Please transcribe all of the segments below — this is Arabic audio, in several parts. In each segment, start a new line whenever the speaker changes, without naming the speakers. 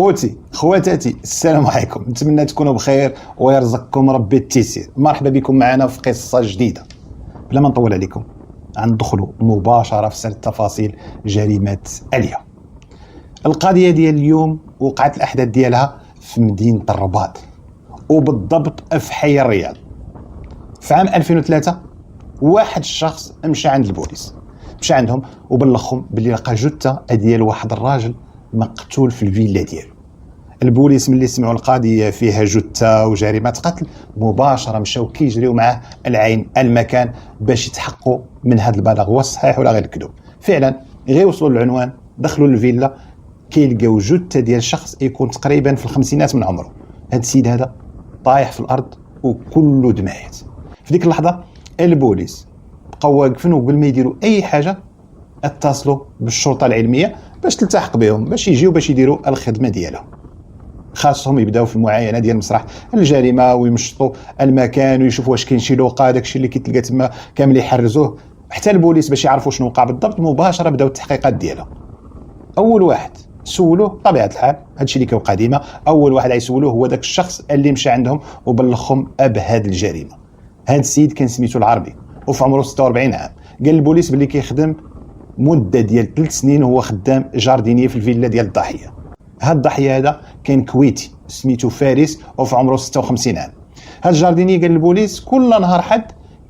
خوتي خواتاتي، السلام عليكم. نتمنى تكونوا بخير ويرزقكم ربي التيسير. مرحبا بكم معنا في قصه جديده. بلا ما نطول عليكم غندخلوا مباشره في سرد تفاصيل جريمه اليا. القضيه ديال اليوم وقعت الاحداث ديالها في مدينه الرباط، وبالضبط في حي الرياض. في عام 2003 واحد الشخص مشى عند البوليس، مشى عندهم وبلغهم باللي لقى جثه ديال واحد الراجل مقتول في الفيلا ديالو. البوليس ملي سمعوا القضيه فيها جثه وجريمه قتل مباشره مشاو كيجريو معاه العين المكان باش يتحققوا من هذا البلاغ واش صحيح ولا غير الكذوب. فعلا غير وصلوا للعنوان، دخلوا للفيلا، كيلقاو جثه ديال شخص يكون تقريبا في الخمسينات من عمره. هذا السيد هذا طايح في الارض وكله دمايات. في ديك اللحظه البوليس بقاو واقفين وقبل ما يديروا اي حاجه اتصلوا بالشرطه العلميه باش تلتحق بهم، باش يجيو باش يديروا الخدمه ديالهم. خاصهم يبداو في المعاينه ديال مسرح الجريمه ويمشطوا المكان ويشوفوا واش كاين شي لوقا، داكشي اللي كيتلقى تما كامل يحرزوه. حتى البوليس باش يعرفوا شنو وقع بالضبط مباشره بداو التحقيقات ديالهم. اول واحد سولوه بطبيعه الحال، هادشي اللي كيوقع ديما، اول واحد غيسولوه هو داك الشخص اللي مشى عندهم وبلغهم بهاد الجريمه. هاد السيد كان سميتو العربي وفي عمره 46 عام. قال البوليس باللي كيخدم مده ديال 3 سنين وهو خدام جارديني في الفيلا ديال الضحيه. هاد الضحيه هذا كان كويتي سميتو فارس وفي عمره 56 عام. هاد الجارديني قال البوليس كل نهار حد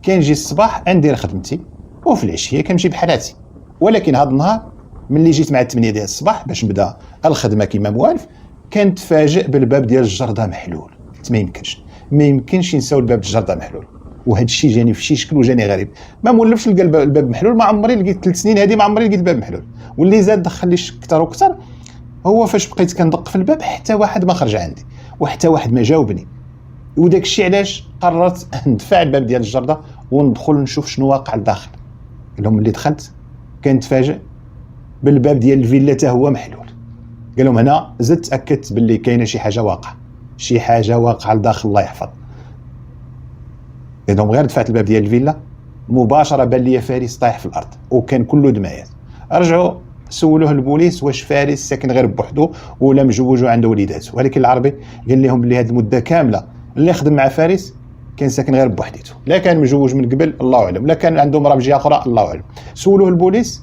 كنجي الصباح ندير خدمتي وفي العشيه كنمشي بحالاتي، ولكن هاد النهار ملي جيت مع 8 ديال الصباح باش نبدا الخدمه كما موالف كنتفاجئ بالباب ديال الجرده محلول. ما يمكنش ينساو الباب الجرده محلول، وهذا الشيء جاني في شي شكل وجاني غريب. ما مولفش لقى الباب محلول، ما عمري لقيت 3 سنين هذه ما عمري لقيت الباب محلول. واللي زاد دخل لي اكثر واكثر هو فاش بقيت كندق في الباب حتى واحد ما خرج عندي وحتى واحد ما جاوبني. وداك الشيء علاش قررت ندفع الباب ديال الجرده وندخل نشوف شنو واقع لداخل. لهم ملي دخلت كنتفاجئ بالباب ديال الفيلا حتى هو محلول. قال لهم هنا زدت تاكدت باللي كاينه شي حاجه واقعه لداخل، الله يحفظ. قال لهم غير دفعت الباب ديال الفيلا مباشره بان لي فارس طايح في الارض وكان كله دمايات. رجعوا سولوه البوليس واش فارس ساكن غير بوحدو ولا مجوج وعنده وليداته، ولكن العربي قال لهم بلي هذه المده كامله اللي خدم مع فارس كان ساكن غير بوحديته، لا كان مجوج من قبل الله اعلم، لا كان عنده مراه من جهه اخرى الله اعلم. سولوه البوليس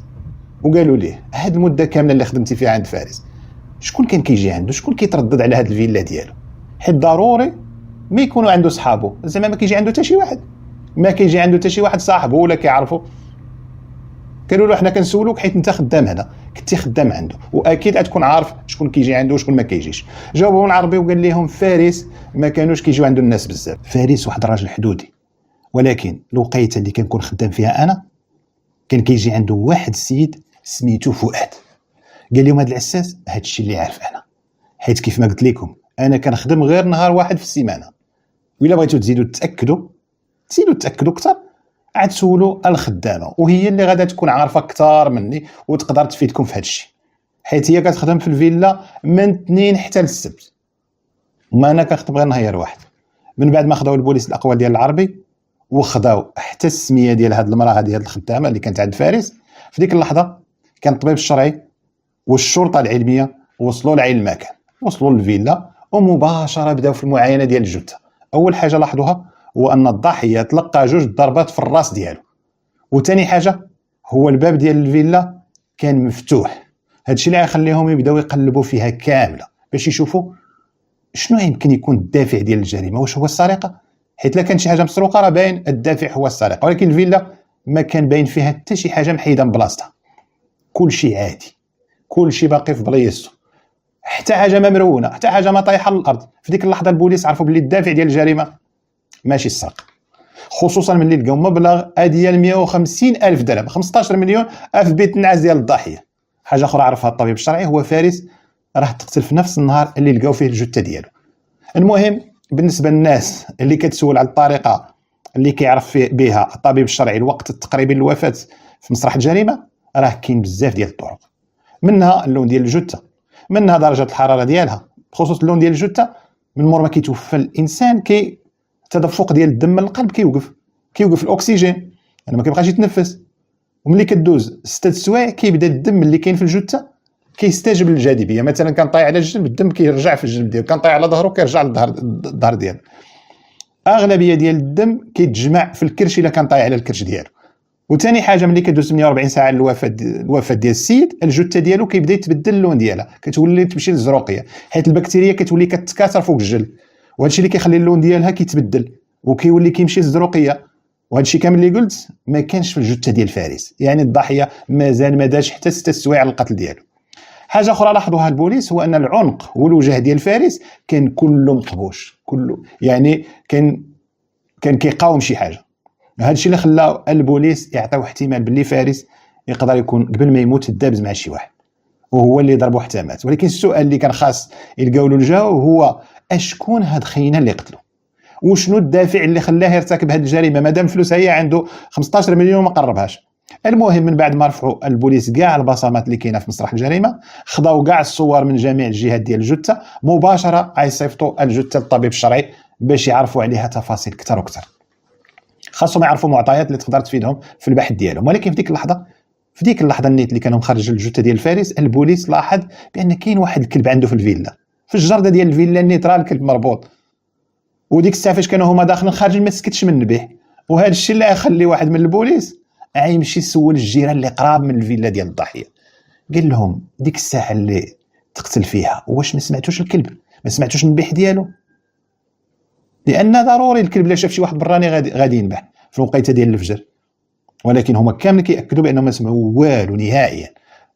وقالوا ليه هذه المده كامله اللي خدمتي فيها عند فارس شكون كان كيجي عنده، شكون كيتردد على هذه الفيلا ديالو؟ حيت ضروري ما يكونوا عنده صحابه، زعما ما كيجي عنده حتى شي واحد، ما كيجي عنده حتى شي واحد صاحبه ولا كيعرفه. قالوا له حنا كنسولوك حيت انت خدام هنا، كنتي خدام عنده واكيد غتكون عارف شكون كيجي عنده وشكون ما كيجيش. جاوبهم العربي وقال لهم فارس ما كانوش كيجيو عنده الناس بزاف، فارس واحد الراجل حدودي، ولكن الوقيته اللي كنكون خدام فيها انا كان كيجي عنده واحد السيد سميتو فؤاد. قال لهم هذا العساس هذا الشيء اللي عارف انا، حيت كيف ما قلت لكم انا كنخدم غير نهار واحد في السيمانه. وإلا بغيتوا تزيدوا تاكدوا اكثر عاد سولوا الخدامه وهي اللي غادا تكون عارفه اكثر مني وتقدر تفيدكم في هذا الشيء، حيت هي كتخدم في الفيلا من الاثنين حتى للسبت وما انا كنخدم غير نهار واحد. من بعد ما خداو البوليس الاقوال ديال العربي وخداو حتى السميه ديال هذه المراه هذه الخدامه اللي كانت عند فارس، في ديك اللحظه كان الطبيب الشرعي والشرطه العلميه وصلوا لعين المكان، وصلوا للفيلا ومباشره بداو في المعاينه ديال الجثه. اول حاجه لاحظوها هو ان الضحيه تلقى 2 ضربات في الراس ديالو، وثاني حاجه هو الباب ديال الفيلا كان مفتوح. هادشي اللي غيخليهم يبداو يقلبوا فيها كامله باش يشوفوا شنو يمكن يكون الدافع ديال الجريمه، واش هو السرقه؟ حيت لا كان شي حاجه مسروقه راه باين الدافع هو السرقه، ولكن الفيلا ما كان باين فيها حتى شي حاجه محيده من بلاصتها، كل شيء عادي، كل شيء باقي في بلايصته، حتى حاجه ما مرونه، حتى حاجه ما طايحه للارض. في ديك اللحظه البوليس عرفوا باللي الدافع ديال الجريمه ماشي السرقه، خصوصا ملي لقاو مبلغ ديال 150 ألف درهم، 15 مليون في بيت النعاس ديال الضحيه. حاجه اخرى عرفها الطبيب الشرعي هو فارس راه تقتل في نفس النهار اللي لقاو فيه الجثه ديالو. المهم بالنسبه للناس اللي كتسول على الطريقه اللي كيعرف بها الطبيب الشرعي الوقت التقريبي للوفاه في مسرح الجريمه، راه كاين بزاف ديال الطرق، منها اللون ديال الجثه، منها درجه الحراره ديالها. بخصوص اللون ديال الجثه، من مور ما كيتوفى الانسان التدفق ديال الدم من القلب كيوقف الاكسجين، يعني ما كيبقاش يتنفس، وملي كدوز 6 سوايع كيبدا الدم اللي كاين في الجثه كيستجب للجاذبيه. مثلا كان طايح على الجنب الدم كيرجع في الجنب ديالو، كان طايح على ظهره كيرجع للظهر ديالو. اغلبيه ديال الدم كيتجمع في الكرش الا كان طايح على الكرش ديالو. وثاني حاجه ملي كدوز 48 ساعه الوفاه ديال السيد، الجثه ديالو كيبدا يتبدل اللون ديالها، كتولي تمشي للزروقيه، حيت البكتيريا كتولي كتكاثر فوق الجلد، وهذا الشيء اللي كيخلي اللون ديالها كيتبدل وكيولي كيمشي للزروقيه. وهذا الشيء كامل اللي قلت ما كانش في الجثه ديال فارس، يعني الضحيه مازال ما داش حتى 6 سوايع على القتل ديالو. حاجه اخرى لاحظوها البوليس هو ان العنق والوجه ديال فارس كان كله مقبوش، كله يعني كان كيقاوم شي حاجه. هذا الشيء اللي خلى البوليس يعطيو احتمال باللي فارس يقدر يكون قبل ما يموت دابز مع شي واحد وهو اللي ضربه حتى مات. ولكن السؤال اللي كان خاص يلقاو له الجواب هو اشكون هاد خينا اللي قتلو، وشنو الدافع اللي خلاه يرتكب هذه الجريمه مادام فلوس هي عنده 15 مليون وما قربهاش. المهم من بعد ما رفعوا البوليس كاع البصمات اللي كاينه في مسرح الجريمه، خداو كاع الصور من جميع الجهات ديال الجثه، مباشره غيصيفطوا الجثه للطبيب الشرعي باش يعرفوا عليها تفاصيل اكثر واكثر. خاصهم يعرفوا معطيات اللي تقدر تفيدهم في البحث ديالهم. ولكن في ديك اللحظه النيت اللي كانوا مخرج الجثه ديال فارس، البوليس لاحظ بان كاين واحد الكلب عنده في الفيلا، في الجرده ديال الفيلا النيت راه الكلب مربوط. وديك الساعه فاش كانوا هما داخلين خارجين ما سكتش من النبيح. وهذا الشيء اللي يخلي واحد من البوليس يمشي يسول الجيران اللي قراب من الفيلا ديال الضحيه، قال لهم ديك الساعه اللي تقتل فيها واش ما سمعتوش الكلب، ما سمعتوش النبيح ديالو؟ لان ضروري الكلب الا شاف شي واحد براني غادي ينبح في الوقيته ديال الفجر. ولكن هما كامل كيأكدوا بانهم ما سمعوا والو نهائيا،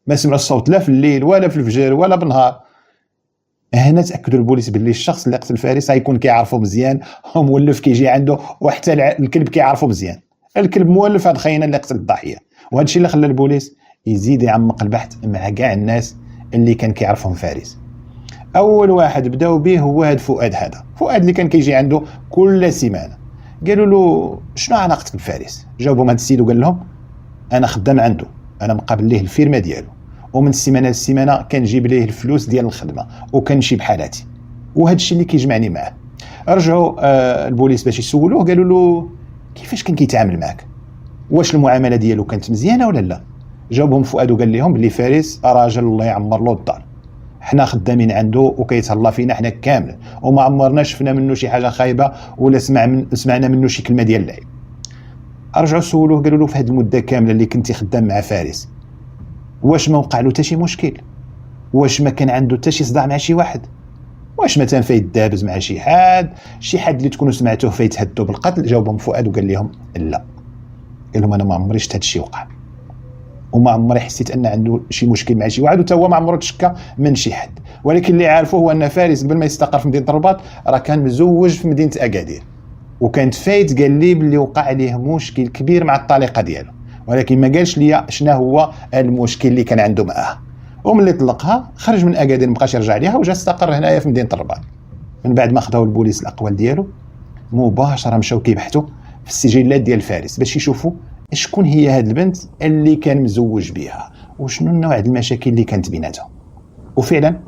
ما سمعوا الصوت لا في الليل ولا في الفجر ولا بالنهار. هنا تاكدوا البوليس باللي الشخص اللي قتل فارس غيكون كيعرفو مزيان، ومولف كيجي عنده، وحتى الكلب كيعرفو مزيان. الكلب مولف هاد خينا اللي قتل الضحيه. وهذا الشيء اللي خلى البوليس يزيد يعمق البحث مع كاع الناس اللي كان كيعرفهم فارس. اول واحد بداو به هو هاد فؤاد. هذا فؤاد اللي كان كيجي عنده كل سيمانه. قالوا له شنو علاقتك بفارس؟ جاوبهم هاد السيد وقال لهم انا خدام عنده، انا مقابل ليه الفيرما ديالو، ومن السيمانه للسيمانه كنجيب ليه الفلوس ديال الخدمه وكنمشي بحالاتي، وهذا الشيء اللي كيجمعني معاه. رجعوا البوليس باش يسولوه، قالوا له كيفاش كان كيتعامل معك؟ واش المعامله ديالو كانت مزيانه ولا لا؟ جاوبهم فؤاد وقال لهم بلي فارس راجل الله يعمر له الدار، حنا خدامين عنده وكيتهلا فينا حنا كامل، وما عمرنا شفنا منه شي حاجه خايبه ولا سمعنا منه شي كلمه ديال العيب. رجعوا سولوه قالوا له في هذه المده كامله اللي كنتي خدام مع فارس واش ما وقع له حتى شي مشكل؟ واش ما كان عنده حتى شي صداع مع شي واحد؟ واش مثلا فايتدابز مع شي حد اللي تكونوا سمعتوه فايتهدوا بالقتل؟ جاوبهم فؤاد وقال لهم لا. قال لهم انا ما عمري شفت هذا الشيء وقع، وما عمري حسيت ان عنده شي مشكل مع شي واحد، وتا هو ما عمره تشكى من شي حد. ولكن اللي عارفه هو ان فارس قبل ما يستقر في مدينه الرباط راه كان مزوج في مدينه اكادير، وكانت فايت قال لي بلي وقع عليه مشكل كبير مع الطليقه ديالو، ولكن ما قالش لي شنو هو المشكل اللي كان عنده معها. وملي طلقها خرج من اكادير ما بقاش يرجع ليها وجا استقر هنايا في مدينه الرباط. من بعد ما خداو البوليس الاقوال ديالو مباشره مشاو كيبحثوا في السجلات ديال فارس باش يشوفوا شكون هي هاد البنت اللي كان مزوج بها وشنو النوع ديال المشاكل اللي كانت بيناتهم. وفعلا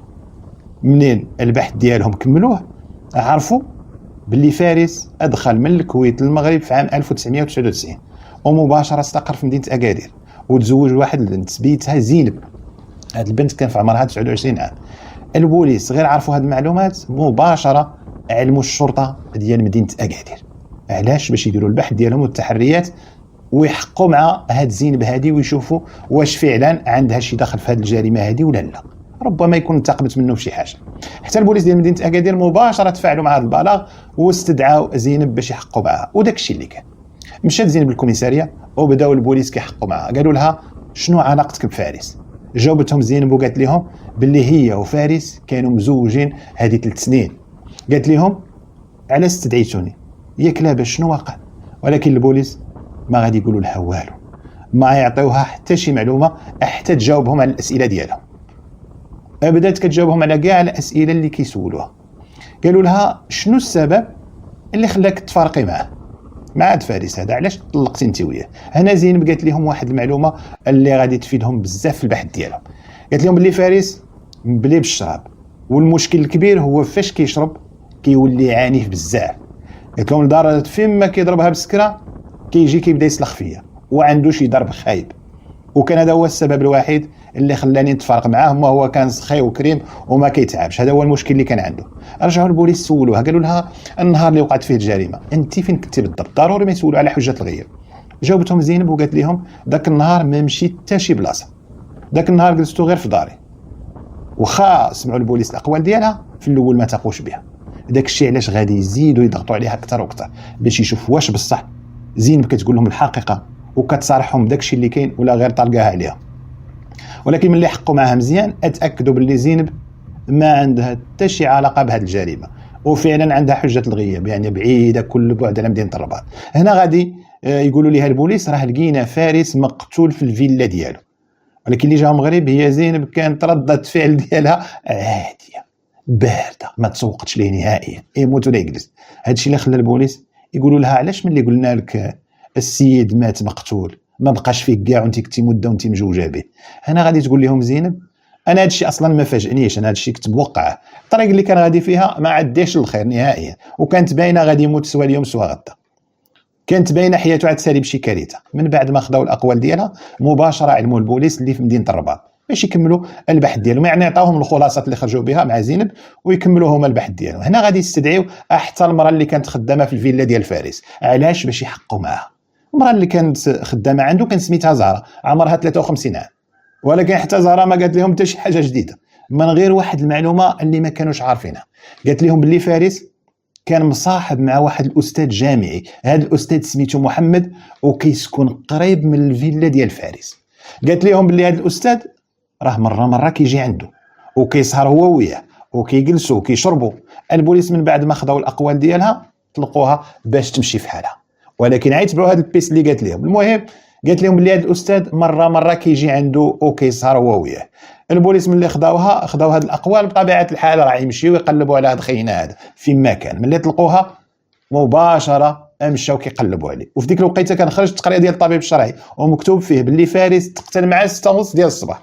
منين البحث ديالهم كملوه عرفوا باللي فارس ادخل من الكويت للمغرب في عام 1999 ومباشره استقر في مدينه اكادير وتزوج واحد البنت سميتها زينب. هاد البنت كان في عمرها 29 عام. البوليس غير عرفوا هاد المعلومات مباشره علموا الشرطه ديال مدينه اكادير. علاش؟ باش يديروا البحث ديالهم والتحريات ويحقوا مع هاد زينب هادي ويشوفوا واش فعلا عندها شي دخل في هاد الجريمه هادي ولا لا. ربما يكون انتقمت منه بشي حاجه. حتى البوليس ديال مدينه اكادير مباشره تفاعلوا مع هذا البلاغ واستدعاو زينب باش يحقوا معها. وداك الشيء اللي كان مشات زينب للكوميساريه وبداو البوليس كيحقوا معها. قالوا لها شنو علاقتك بفارس؟ جاوبتهم زينب وقالت لهم باللي هي وفارس كانوا مزوجين هذه 3 سنين. قالت لهم علاش استدعيتوني؟ ياك لا باش شنو واقع؟ ولكن البوليس ما غادي يقولوا لها والو، ما يعطيوها حتى شي معلومه حتى تجاوبهم على الاسئله ديالهم. بدات كتجاوبهم على كاع الاسئله اللي كيسولوها. قالوا لها شنو السبب اللي خلاك تفارقي معاه مع هاد فارس هذا؟ علاش طلقتي انت وياه؟ هنا زينب قالت لهم واحد المعلومه اللي غادي تفيدهم بزاف في البحث ديالهم. قالت لهم بلي فارس مبلي بالشراب، والمشكل الكبير هو فاش كيشرب كيولي عنيف بزاف. قالت لهم لدرجه فين ما كيضربها بسكره كيجي كيبدا يسلخ فيا وعنده شي ضرب خايب. وكان هذا هو السبب الوحيد اللي خلاني نتفارق معاه، ما هو كان سخي وكريم وما كيتعبش. هذا هو المشكل اللي كان عنده. رجعوا البوليس سولوها، قالوا لها النهار اللي وقعت فيه الجريمه انت فين كنتي بالضبط؟ ضروري ما يسولوا على حجه الغياب. جاوبتهم زينب وقالت لهم ذاك النهار ما مشيت حتى شي بلاصه، ذاك النهار جلستو غير في داري. وخا سمعوا البوليس الاقوال ديالها في الاول ما تاقوش بها. داك الشيء علاش غادي يزيدوا يضغطوا عليها اكثر واكثر باش يشوفوا واش بصح زينب كتقول لهم الحقيقه وكتصارحهم بداك الشيء اللي كاين ولا غير طالقاها عليها. ولكن ملي حقوا معها مزيان اتاكدوا باللي زينب ما عندها حتى شي علاقه بهذه الجريمه، وفعلا عندها حجه الغياب، يعني بعيده كل بعد على مدينه الرباط. هنا غادي يقولوا لها البوليس راه لقينا فارس مقتول في الفيلا ديالو. ولكن اللي جاهم غريب هي زينب كانت ردة الفعل ديالها عاديه بارده، ما تسوقتش ليه نهائيا، يموت ولا يجلس. هادشي اللي خلى البوليس يقولوا لها علاش ملي قلنا لك السيد مات مقتول ما بقاش فيك كاع وانت كنتي مده وانت مجوجه به. هنا غادي تقول لهم زينب انا هادشي اصلا ما فاجئنيش، انا هادشي كنت موقعه، الطريق اللي كان غادي فيها ما عداش للخير نهائيا، وكانت باينه غادي يموت سوا اليوم سوا غدا، كانت باينه حياته عاد سالي بشي كارثه. من بعد ما خداو الاقوال ديالها مباشره علموا البوليس اللي في مدينه الرباط باش يكملوا البحث ديالهم، يعني عطاوهم الخلاصات اللي خرجوا بها مع زينب ويكملوا هما البحث ديالهم. هنا غادي يستدعيو حتى المراه اللي كانت خدامه في الفيلا ديال فارس. علاش؟ باش يحقوا معها. المراه اللي كانت خدامه عنده كان سميتها زهره، عمرها 53 عام، ولكن حتى زهره ما قالت لهم حتى شي حاجه جديده من غير واحد المعلومه اللي ما كانوش عارفينها. قالت لهم باللي فارس كان مصاحب مع واحد الاستاذ جامعي، هذا الاستاذ سميتو محمد وكيسكن قريب من الفيلا ديال فارس. قالت لهم باللي هذا الاستاذ راه مره كيجي عنده وكيسهر هو وياه وكيجلسوا وكيشربوا. البوليس من بعد ما خداو الاقوال ديالها طلقوها باش تمشي في حالها، ولكن عيتبعوا هذا البيس اللي قالت لهم. المهم قالت لهم باللي هذا الاستاذ مره كيجي عنده وكيسهر هو وياه. البوليس ملي خداو هذه الاقوال بطبيعه الحال راه يمشيو يقلبوا على هذا الخينا هذا فين ما كان. ملي طلقوها مباشره مشاو كيقلبوا عليه، وفي ديك الوقيته كان خرج التقرير ديال الطبيب الشرعي ومكتوب فيه باللي فارس تقتل مع 6:30 ديال الصباح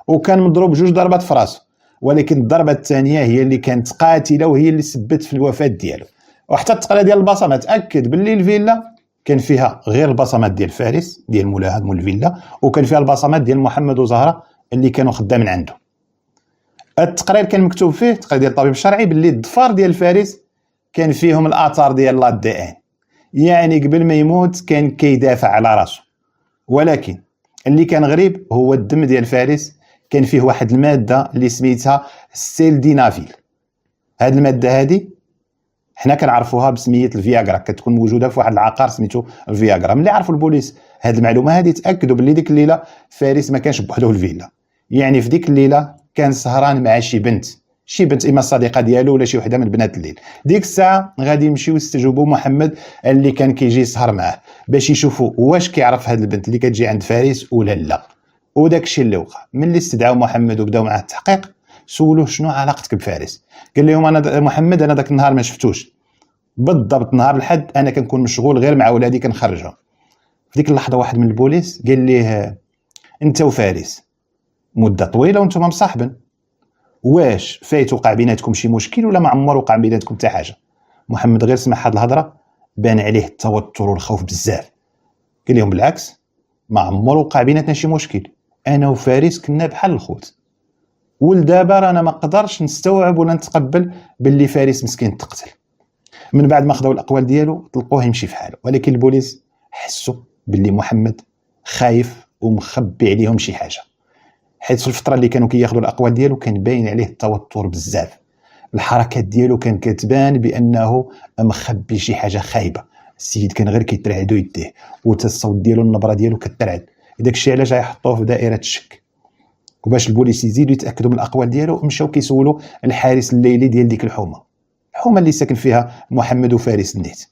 وكان مضروب 2 ضربات في راسه، ولكن الضربه الثانيه هي اللي كانت قاتله وهي اللي سبت في الوفاه ديالو. وحتى التقرير ديال البصمات اكد باللي الفيلا كان فيها غير البصمات ديال فارس ديال مولاها مول الفيلا، وكان فيها البصمات ديال محمد وزهره اللي كانوا خدامين عنده. التقرير كان مكتوب فيه التقرير ديال الطبيب الشرعي باللي الضفار ديال فارس كان فيهم الاثار ديال لا دي ان، يعني قبل ما يموت كان كيدافع على راسه. ولكن اللي كان غريب هو الدم ديال فارس كان فيه واحد الماده اللي سميتها السيلدينافيل. هذه الماده هذه حنا كنعرفوها بسميه الفياغرا، كتكون موجوده في واحد العقار سميتو الفياغرا. ملي عرفوا البوليس هذه المعلومه هذه تاكدوا باللي ديك الليله فارس ما كانش بوحدو في الفيلا، يعني في ديك الليله كان سهران مع شي بنت اما الصديقه ديالو ولا شي وحده من بنات الليل. ديك الساعه غادي يمشيو يستجوبوا محمد اللي كان كيجي يسهر معاه باش يشوفوا واش كيعرف هذه البنت اللي كتجي عند فارس ولا لا. وداك الشيء اللي وقع ملي استدعاو محمد وبداو معاه التحقيق سولوه شنو علاقتك بفارس. قال لهم انا محمد انا داك النهار ما شفتوش بالضبط، نهار الحد انا كنكون مشغول غير مع ولادي كنخرجهم. في ديك اللحظه واحد من البوليس قال ليه انت وفارس مده طويله وانتم مصاحبين، واش فايت وقع بيناتكم شي مشكل ولا ما عمر وقع بيناتكم حتى حاجه؟ محمد غير سمع هاد الهضره بان عليه التوتر والخوف بزاف. قال لهم بالعكس ما عمر وقع بيناتنا شي مشكل، انا وفارس كنا بحال الخوت، ولدابا رانا ما قدرش نستوعب ولا نتقبل باللي فارس مسكين تقتل. من بعد ما خداو الاقوال ديالو طلقوه يمشي في حاله، ولكن البوليس حسوا باللي محمد خايف ومخبي عليهم شي حاجه، حيت في الفتره اللي كانوا كياخذوا الاقوال ديالو كان باين عليه التوتر بزاف. الحركات ديالو كان كتبان بانه مخبي شي حاجه خايبه. السيد كان غير كيترعدو يديه وتا الصوت ديالو النبره ديالو كترعد. داك الشيء علاش غيحطوه في دائره الشك. وباش البوليس يزيدوا يتاكدوا من الاقوال ديالو مشاو كيسولوا الحارس الليلي ديال ديك الحومه اللي ساكن فيها محمد وفارس النيت،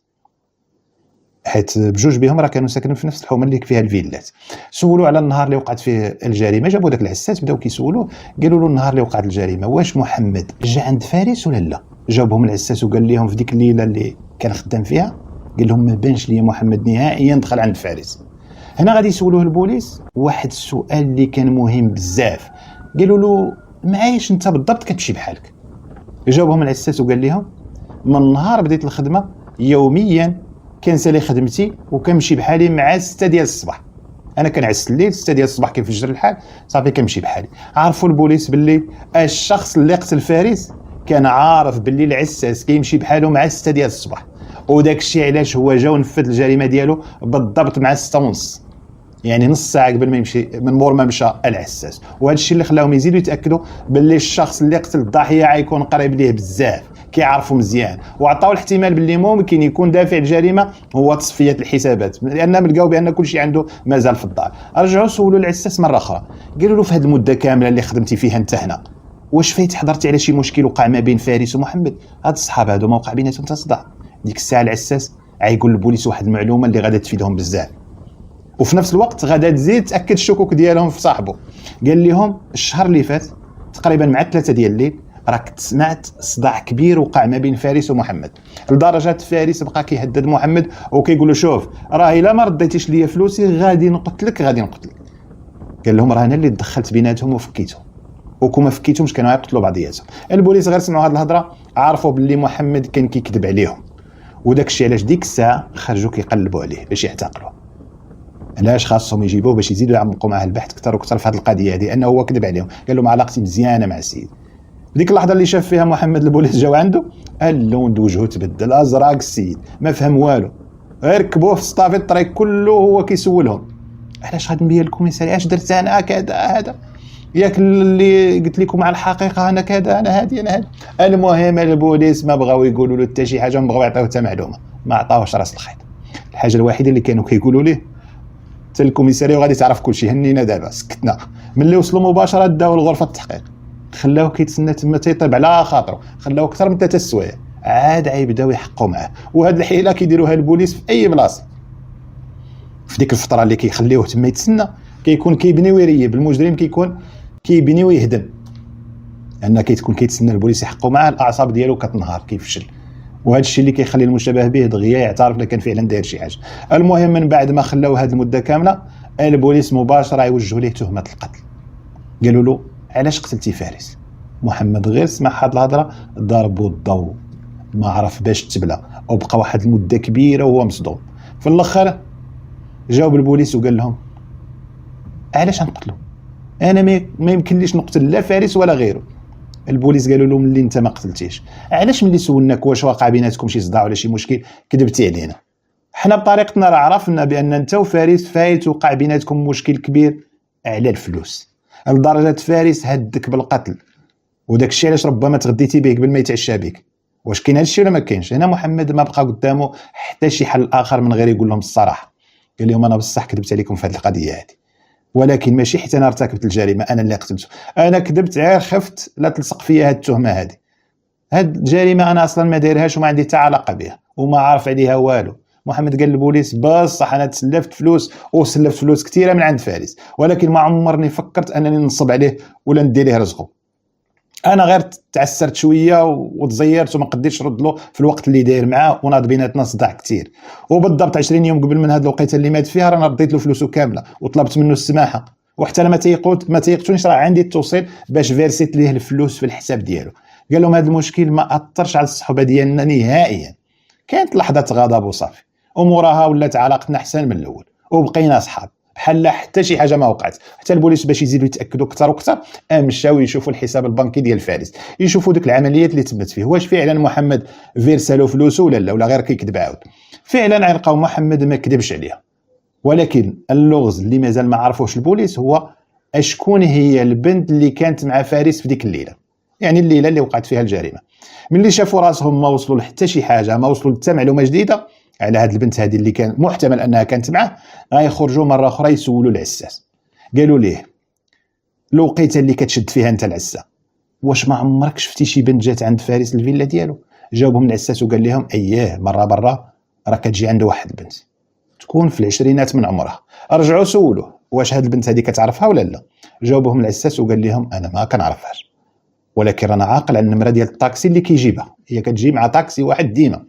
حيت بجوج بهم راه كانوا ساكنين في نفس الحومه اللي فيها الفيلات. سولوا على النهار اللي وقعت فيه الجريمه، جابوا داك العساس بداو كيسولوه، قالوا له النهار اللي وقعت الجريمه واش محمد جا عند فارس ولا لا؟ جاوبهم العساس وقال لهم في ديك الليله اللي كان خدام فيها قال لهم ما بانش لي محمد نهائيا دخل عند فارس. هنا غادي يسولوه البوليس واحد السؤال اللي كان مهم بزاف، قالوا له معايش انت بالضبط كتمشي بحالك؟ جاوبهم العساس وقال لهم من نهار بديت الخدمه يوميا كنسالي خدمتي وكنمشي بحالي مع 6 ديال الصباح. انا كنعس الليل 6 ديال الصباح كيفجر الحال صافي كنمشي بحالي. عرفوا البوليس باللي الشخص اللي قتل فارس كان عارف باللي العساس كيمشي بحاله مع 6 ديال الصباح، وداك الشيء علاش هو جا ونفذ الجريمه ديالو بالضبط مع 6:30، يعني نص ساعه قبل ما يمشي من مور ما مشى العساس. وهذا الشيء اللي خلاهم يزيدوا يتاكدوا باللي الشخص اللي قتل الضحيه غيكون قريب ليه بزاف، كيعرفوا مزيان، وعطاو الاحتمال باللي ممكن يكون دافع الجريمه هو تصفيه الحسابات، لانهم لقاو بان كل شيء عنده مازال في الدار. رجعوا سولوا العساس مره اخرى، قالوا له في هذه المده كامله اللي خدمتي فيها انت هنا واش فايت حضرتي على شي مشكل وقع ما بين فارس ومحمد؟ هاد الصحاب هادو ما وقع بيناتهم تصدع. ديك الساعه العساس غايقول للبوليس واحد المعلومه اللي غادا تفيدهم بزاف، وفي نفس الوقت غادا تزيد تاكد الشكوك ديالهم في صاحبه. قال لهم الشهر اللي فات تقريبا مع 3 ديال الليل راك سمعت صداع كبير وقع ما بين فارس ومحمد، لدرجه فارس بقى كيهدد محمد وكيقول له شوف راه الا ما رديتيش ليا فلوسي غادي نقتلك غادي نقتلك. قال لهم راه انا اللي دخلت بيناتهم وفكيتهم، وكون ما فكيتهمش كانوا يقتلوا بعضياتهم. البوليس غير سمعوا هذه الهضره عرفوا باللي محمد كان كيكذب عليهم، وداك الشيء علاش ديك الساعه خرجوا كيقلبوا عليه باش يعتقلوه. علاش خاصهم يجيبوه باش يزيدوا يعمقوا معاه البحث اكثر واكثر في هذه القضيه هذه، انه هو كذب عليهم، قال لهم علاقتي مزيانه مع السيد. ديك اللحظه اللي شاف فيها محمد البوليس جاو عنده، اللون د وجهه تبدل، ازرق السيد ما فهم والو، غير ركبوه في سطافي الطريق كله وهو كيسولهم علاش غادي نبين لكم الكوميساري، اش درت انا كذا هذا، ياك اللي قلت لكم على الحقيقه انا كذا انا هادي انا هادي. المهم البوليس ما بغاو يقولوا له حتى شي حاجه، ما بغاو يعطيوه حتى معلومه، ما عطاوش راس الخيط. الحاجه الوحيده اللي كانوا كيقولوا ليه حتى الكوميساري غادي تعرف كل شيء، هنينا دابا سكتنا. ملي وصلوا مباشره داو لغرفه التحقيق، خلاوه كيتسنى تما تيطيب على خاطره، خلاوه اكثر من 3 سوايع عاد غيبداو يحقوا معاه. وهاد الحيله كيديروها البوليس في اي بلاصه، في ديك الفتره اللي كيخليوه تما يتسنى كيكون كيبني ويريب، المجرم كيكون كيبني ويهدم، لان كتكون كيتسنى البوليس يحقوا معاه الاعصاب ديالو كتنهار كيفشل، وهذا الشيء اللي كيخلي المشتبه به دغيا يعترف الا كان فعلا داير شي حاجه. المهم من بعد ما خلاو هذه المده كامله البوليس مباشره يوجهوا ليه تهمه القتل. قالوا له علاش قتلتي فارس؟ محمد غير سمع هاد الهضره ضربوا الضوء، ما عرف باش تبلى، وبقى واحد المده كبيره وهو مصدوم. في الاخر جاوب البوليس وقال لهم علاش نقتلو؟ انا ما يمكنليش نقتل لا فارس ولا غيره. البوليس قالوا له ملي انت ما قتلتيش علاش ملي سولناك واش واقع بيناتكم شي صداع ولا شي مشكل كذبتي علينا؟ حنا بطريقتنا راه عرفنا بان انت وفارس فايت وقع بيناتكم مشكل كبير على الفلوس، لدرجه فارس هدك بالقتل، وداك الشيء علاش ربما تغديتي به قبل ما يتعشى بك. واش كاين هذا الشيء ولا ما كاينش؟ هنا محمد ما بقى قدامه حتى شي حل اخر من غير يقول لهم الصراحه. قال لهم انا بصح كذبت عليكم في هذه القضيه هذه، ولكن ماشي حيت انا ارتكبت الجريمه انا اللي قتلته، انا كذبت غير خفت لا تلصق فيا هذه التهمه هذه. هذه الجريمه انا اصلا ما دايرهاش وما عندي حتى علاقه بها وما عارف عليها والو. محمد قال للبوليس بصح انا تسلفت فلوس وسلفت فلوس كثيره من عند فارس، ولكن ما عمرني فكرت انني نصب عليه ولا ندير ليه رزقه. انا غير تعسرت شويه وتزيرت وما قديتش نرد له في الوقت اللي داير معاه، وناض بيناتنا صداع كثير. وبالضبط 20 يوم قبل من هذه الوقيته اللي مات فيها رانا رديت له فلوسه كامله وطلبت منه السماحه، وحتى انا ما تيقتونيش راه عندي التوصيل باش فيرسيت ليه الفلوس في الحساب ديالو. قال لهم هذا المشكل ما اثرش على الصحبه ديالنا نهائيا، كانت لحظه غضب وصافي، وموراها ولات علاقتنا احسن من الاول وبقينا اصحاب بحال حتى شي حاجه ما وقعت. حتى البوليس باش يزيدوا يتاكدوا اكثر واكثر مشاو يشوفوا الحساب البنكي ديال فارس، يشوفوا ديك العمليات اللي تمت فيه، واش فعلا محمد فيرسالو فلوسه ولا غير كيكذب عاود. فعلا غيلقاو محمد ما كذبش عليها، ولكن اللغز اللي مازال ما عرفوش البوليس هو اشكون هي البنت اللي كانت مع فارس في ديك الليله، يعني الليله اللي وقعت فيها الجريمه. ملي شافوا راسهم ما وصلوا لحتى شي حاجه، ما وصلوا حتى معلومه جديده على هذه البنت هذه اللي كان محتمل انها كانت معه، غيخرجوا مره اخرى يسولوا العساس. قالوا ليه الوقيته اللي كتشد فيها انت العسا واش ما عمرك شفتي شي بنت جات عند فارس الفيلا ديالو؟ جاوبهم العساس وقال لهم اييه مره برا راه كتجي عنده واحد البنت تكون في العشرينات من عمرها. رجعوا سولوه واش هذه البنت هذه كتعرفها ولا لا؟ جاوبهم العساس وقال لهم انا ما كنعرفهاش، ولكن انا عاقل على النمره ديال الطاكسي اللي كيجيبها، هي كتجي مع طاكسي واحد ديما،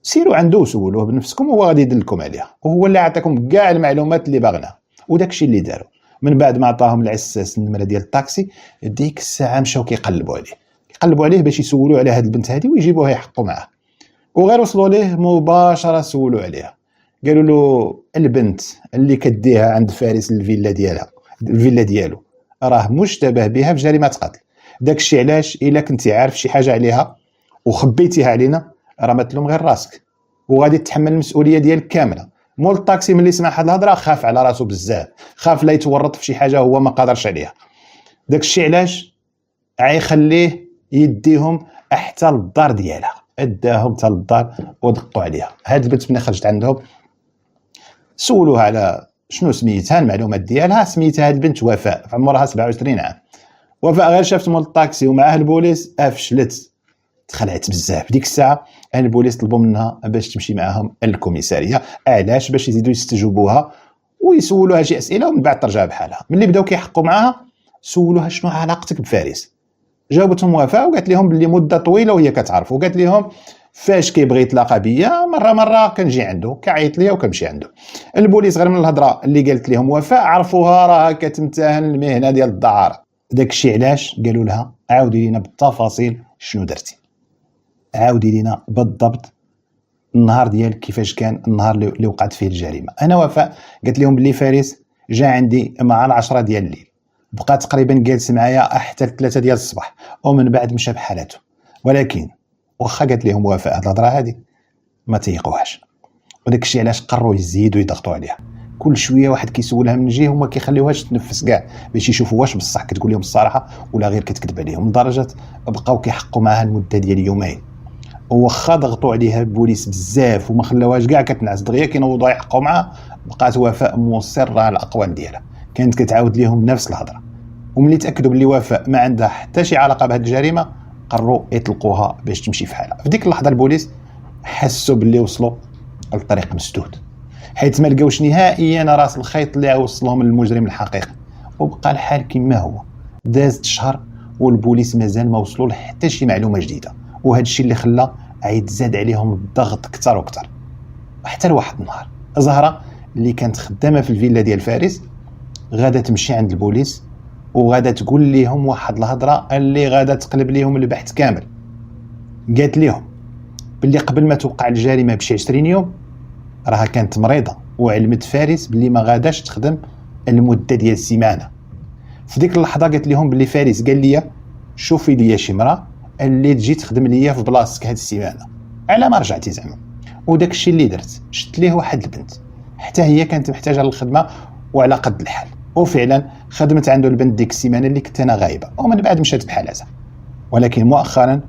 سيروا عنده وسولوه بنفسكم وهو غادي يدلكم عليها، وهو اللي عطاكم كاع المعلومات اللي باغناها. وداك الشيء اللي داروا من بعد ما عطاهم العساس النمره ديال الطاكسي، ديك الساعه مشاو كيقلبوا عليه باش يسولوا على هذه البنت هذه ويجيبوها يحقوا معها. وغير وصلوا ليه مباشره سولوا عليها، قالوا له البنت اللي كديها عند فارس الفيلا ديالها، الفيلا ديالو، راه مشتبه بها في جريمه قتل. داكشي علاش الا كنتي عارف شي حاجه عليها وخبيتيها علينا راه ما تلوم غير راسك وغادي تحمل المسؤوليه ديالك كامله. مول الطاكسي ملي سمع هاد الهضره خاف على راسو بزاف، خاف لا يتورط في شي حاجه هو ما قادرش عليها. داكشي علاش غيخليه يديهم حتى للدار ديالها، اداهم حتى للدار ودقوا عليها. هاد البنت ملي خرجت عندهم سولوها على شنو سميتها، المعلومات ديالها سميتها هاد البنت وفاء، في عمرها 27 عام. وفاء غير شافت مول الطاكسي ومعاه البوليس فشلت، تخلعت بزاف. ديك الساعه البوليس طلبوا منها باش تمشي معاهم الكوميساريه. علاش؟ باش يزيدوا يستجوبوها ويسولوها شي اسئله ومن بعد ترجع بحالها. ملي بداو كيحقوا معاها سولوها شنو علاقتك بفارس، جاوبتهم وفاء وقالت لهم باللي مده طويله وهي كتعرف، وقالت لهم فاش كيبغي يتلاقى بيا مره كنجي عنده، كيعيط ليا وكنمشي عنده. البوليس غير من الهضره اللي قالت لهم وفاء عرفوها راه كتمتهن المهنه ديال الدعاره. داكشي علاش قالوا لها عاودي لينا بالتفاصيل شنو درتي، عاودي لينا بالضبط النهار ديالك كيفاش كان النهار اللي وقعت فيه الجريمه. انا وفاء قالت لهم بلي فارس جا عندي مع 10 ديال الليل، بقى تقريبا جالس معايا حتى 3 ديال الصباح ومن بعد مشى بحالته. ولكن واخا قالت لهم وفاء هاد الهضره هادي ما تيقوهاش، وداك الشيء علاش قرروا يزيدوا يضغطوا عليها. كل شويه واحد كيسولها من جهه وما كيخليوهاش تنفس كاع باش يشوفوا واش بصح كتقول لهم الصراحه ولا غير كتكذب عليهم، لدرجه بقاو كيحقوا معها المده ديال يومين. واخا ضغطوا عليها البوليس بزاف وما خلاوهاش كاع كتنعس دغيا كينوضوا يحقوا معها، بقات وفاء مصره على الاقوال ديالها، كانت كتعاود لهم نفس الهضره. وملي تاكدوا بلي وفاء ما عندها حتى شي علاقه بهذه الجريمه قرروا يطلقوها باش تمشي في حالها. في ديك اللحظه البوليس حسوا باللي وصلوا لطريق مسدود، حيث ما لقاوش نهائيا راس الخيط اللي وصلهم للمجرم الحقيقي، وبقى الحال كما هو. دازت شهر والبوليس مازال ما وصلوا لحتى شي معلومه جديده، وهذا الشيء اللي خلى عيد زاد عليهم الضغط اكثر واكثر. حتى لواحد النهار زهره اللي كانت خدامه في الفيلا ديال فارس غادا تمشي عند البوليس وغادا تقول لهم واحد الهضره اللي غادا تقلب لهم البحث كامل. قالت لهم باللي قبل ما توقع الجريمه بشي 20 يوم راها كانت مريضه وعلمت فارس باللي ما غاداش تخدم المده ديال السيمانه. في ديك اللحظه قالت لهم باللي فارس قال لي شوفي لي شي مراه اللي تجي تخدم ليا في بلاصتك هاد السيمانه على ما رجعتي زعما. وداك الشيء اللي درت، شت ليه واحد البنت حتى هي كانت محتاجه للخدمه وعلى قد الحال، وفعلا خدمت عنده البنت ديك السيمانه اللي كنت انا غايبه، ومن بعد مشات بحالها. ولكن مؤخرا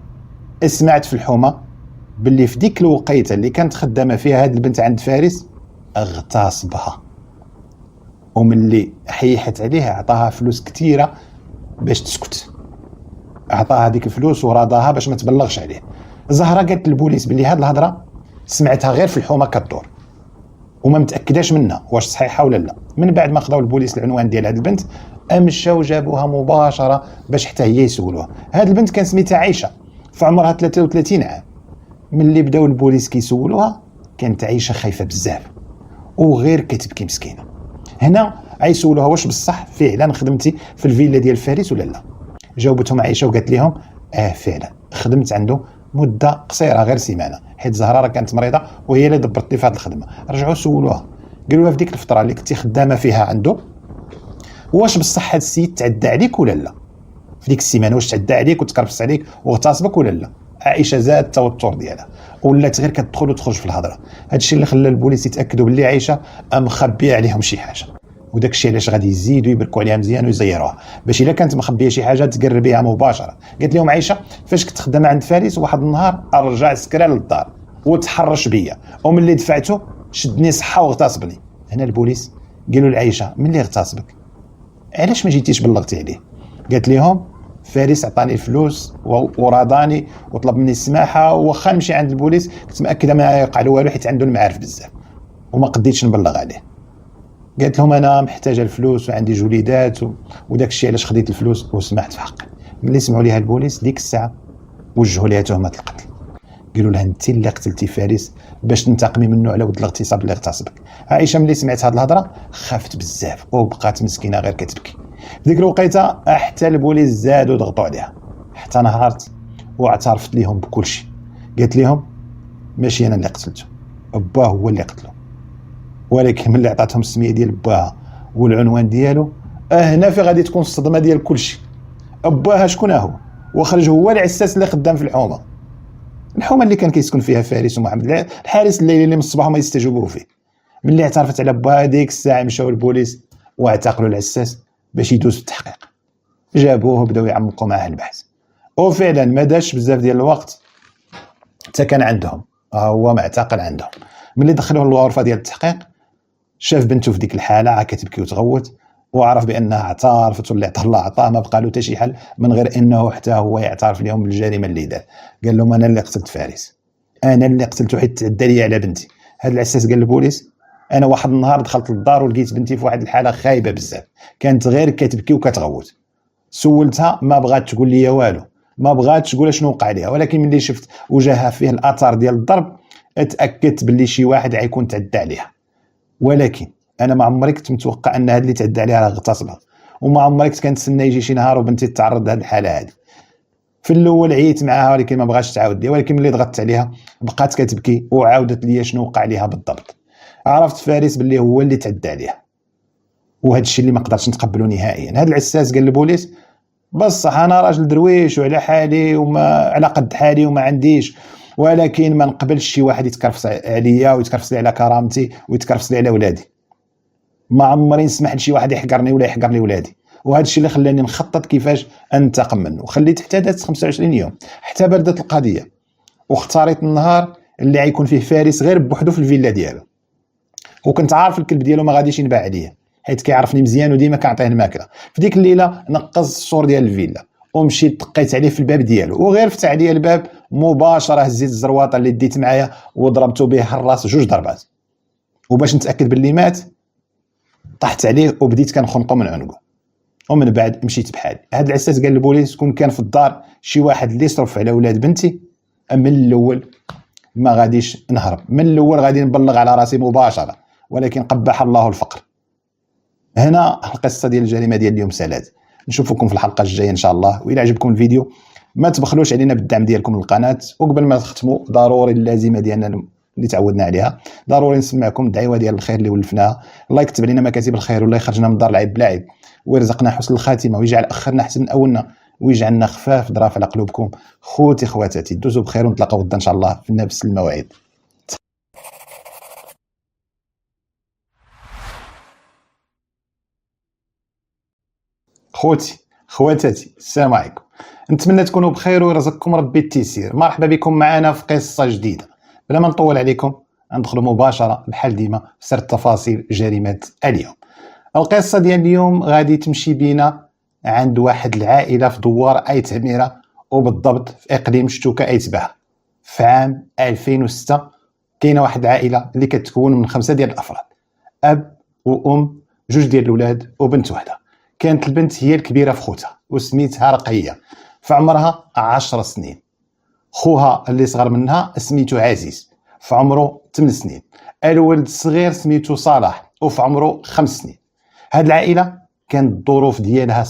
سمعت في الحومه باللي في ديك الوقيته اللي كانت خدامه فيها هاد البنت عند فارس اغتصبها، وملي حيحت عليها عطاها فلوس كثيره باش تسكت، عطاها هذيك الفلوس ورضاها باش ما تبلغش عليه. زهره قالت للبوليس باللي هاد الهضره سمعتها غير في الحومه كدور وما متاكداش منها واش صحيحه ولا لا. من بعد ما خداو البوليس العنوان ديال هاد البنت مشاو جابوها مباشره باش حتى هي يسولوها. هاد البنت كان سميتها عائشه، في عمرها 33 عام. ملي بداو البوليس كيسولوها كانت عائشه خايفه بزاف وغير كتبكي مسكينه. هنا غيسولوها واش بصح فعلا خدمتي في الفيلا ديال فارس ولا لا. جاوبتهم عائشه وقالت لهم فعلا خدمت عنده مده قصيره غير سيمانه، حيت زهره راه كانت مريضه وهي اللي دبرت لي في هذه الخدمه. رجعوا سولوها قالوا لها في ديك الفتره اللي كنتي خدامه فيها عنده واش بصح هذا السيد تعدى عليك ولا لا، في ديك السيمانه واش تعدى عليك وتكرفس عليك واغتصبك ولا لا. عائشه زاد التوتر ديالها ولات غير كتدخل وتخرج في الهضره. هذا الشيء اللي خلى البوليس يتاكدوا باللي عائشه مخبيه عليهم شي حاجه، وداك الشيء علاش غادي يزيدوا يبركوا عليها مزيان ويزيروها باش الا كانت مخبيه شي حاجه تقرب بها مباشره. قالت لهم عائشه فاش كنت خدامه عند فارس واحد النهار رجع سكرا للدار وتحرش بيا، وملي دفعته شدني صحه واغتصبني. هنا البوليس قالوا لعائشه ملي اغتصبك علاش ما جيتيش بلغتي عليه؟ قالت لهم فارس عطاني الفلوس ورضاني وطلب مني السماحه، واخا نمشي عند البوليس كنت مأكده ما يقع له والو حيت عنده المعارف بزاف وما قديتش نبلغ عليه. قالت لهم انا محتاجه الفلوس وعندي جليدات وداك الشيء علاش خديت الفلوس وسمحت في حقي. ملي سمعوا ليها البوليس ديك الساعه وجهوا ليها تهمه القتل، قالوا لها انت اللي قتلتي فارس باش تنتقمي منه على ود الاغتصاب اللي اغتصبك. عائشه ملي سمعت هذه الهضره خافت بزاف وبقات مسكينه غير كتبكي. في ديك الوقيته حتى البوليس زادوا ضغطوا عليها حتى نهارت واعترفت لهم بكل شيء. قالت لهم ماشي انا اللي قتلته، باه هو اللي قتله، ولكن ملي عطاتهم السميه ديال باها والعنوان ديالو، هنا في غادي تكون الصدمه ديال كلشي. باها شكون هو؟ وخرج هو العساس اللي خدام في الحومه اللي كان كيسكن فيها فارس ومحمد الحارس الليلي اللي من الصباح ما يستجوبوا فيه. ملي اعترفت على باها ديك الساعه مشاو البوليس واعتقلوا العساس باش يدوز في التحقيق. جابوه وبداو يعمقوا معاه البحث، وفعلا ما داش بزاف ديال الوقت حتى كان عندهم هو معتقل عندهم. ملي دخلوه للغرفه ديال التحقيق شاف بنته في ديك الحاله عا كتبكي وتغوت، وعرف بانها اعترفت واللي عطاه الله عطاه، ما بقى له حتى شي حل من غير انه حتى هو يعترف لهم بالجريمه اللي دار. قال لهم انا اللي قتلت فارس، انا اللي قتلته حيت تعدى لي على بنتي. هذا العساس قال للبوليس انا واحد النهار دخلت للدار ولقيت بنتي في واحد الحاله خايبه بزاف، كانت غير كتبكي وكتغوت. سولتها ما بغات تقول لي والو، ما بغات تقول شنو وقع ليها، ولكن ملي شفت وجهها فيه الاثار ديال الضرب اتاكدت باللي شي واحد غيكون تعدى عليها. ولكن انا ما عمري كنت متوقع ان هذا اللي تعدى عليها راه اغتصبها، وما عمري كنت كنتسنى يجي شي نهار وبنتي تتعرض لهذه الحاله هذه. في الاول عييت معاها ولكن ما بغاش تعاود لي، ولكن ملي ضغطت عليها بقات كتبكي وعاودت لي شنو وقع ليها بالضبط. عرفت فارس باللي هو اللي تعدى عليها، وهذا الشيء اللي ما قدرتش نتقبله نهائيا. هذا العساس قال للبوليس بصح انا راجل درويش وعلى حالي وما على قد حالي وما عنديش، ولكن ما نقبلش شي واحد يتكرفس عليا ويتكرفس لي على كرامتي ويتكرفس لي على ولادي. ما عمري نسمح لشي واحد يحقرني ولا يحقر لي ولادي، وهذا الشيء اللي خلاني نخطط كيفاش انتقم منه. خليت حتى دات 25 يوم حتى بردت القضيه، واختاريت النهار اللي غيكون فيه فارس غير بوحدو في الفيلا ديالو، وكنت عارف الكلب ديالو ما غاديش ينباع عليا حيت كيعرفني مزيان وديما كنعطيه الماكله. في ديك الليله نقص السور ديال الفيلا ومشيت دقيت عليه في الباب ديالو، وغير فتح عليا الباب مباشره هزيت الزرواطه اللي ديت معايا وضربته به الراس 2 ضربات، وباش نتاكد باللي مات طحت عليه وبديت كنخنقو من عنقه، ومن بعد مشيت بحالي. هذا العساس قال للبوليس كون كان في الدار شي واحد اللي يصرف على ولاد بنتي من الاول ما غاديش نهرب، من الاول غادي نبلغ على راسي مباشره، ولكن قبح الله الفقر. هنا القصه ديال الجريمه ديال اليوم سالات. نشوفكم في الحلقه الجايه ان شاء الله، والى عجبكم الفيديو ما تبخلوش علينا بالدعم ديالكم للقناه. وقبل ما نختموا ضروري اللازمه ديالنا اللي تعودنا عليها، ضروري نسمعكم الدعوه ديال الخير اللي ولفناها. الله يكتب علينا مكاتب الخير والله يخرجنا من دار العيب بلاعب، ويرزقنا حسن الخاتمه ويجعل اخرنا احسن من اولنا، ويجعلنا خفاف ظراف على قلوبكم. خوتي خواتاتي دوزوا بخير ونتلاقاو غدا ان شاء الله في نفس المواعيد. خوتي خواتاتي السلام عليكم، نتمنى تكونوا بخير ويرزقكم ربي التيسير. مرحبا بكم معنا في قصه جديده. بلا ما نطول عليكم ندخلوا مباشره بحال ديما في سرد تفاصيل جريمه اليوم. القصه ديال اليوم غادي تمشي بينا عند واحد العائله في دوار ايت عميره، وبالضبط في اقليم شتوكا ايتباه. في عام 2006 كاينه واحد العائله اللي كتكون من 5 ديال الافراد، اب وام 2 ديال الاولاد وبنت وحده. كانت البنت هي الكبيره في خوتها وسميتها رقيه، في عمرها 10 سنين. خوها اللي صغر منها سميتو عزيز في عمره 8 سنين. الولد الصغير سميتو صلاح وفي عمره 5 سنين. هاد العائله كانت الظروف ديالها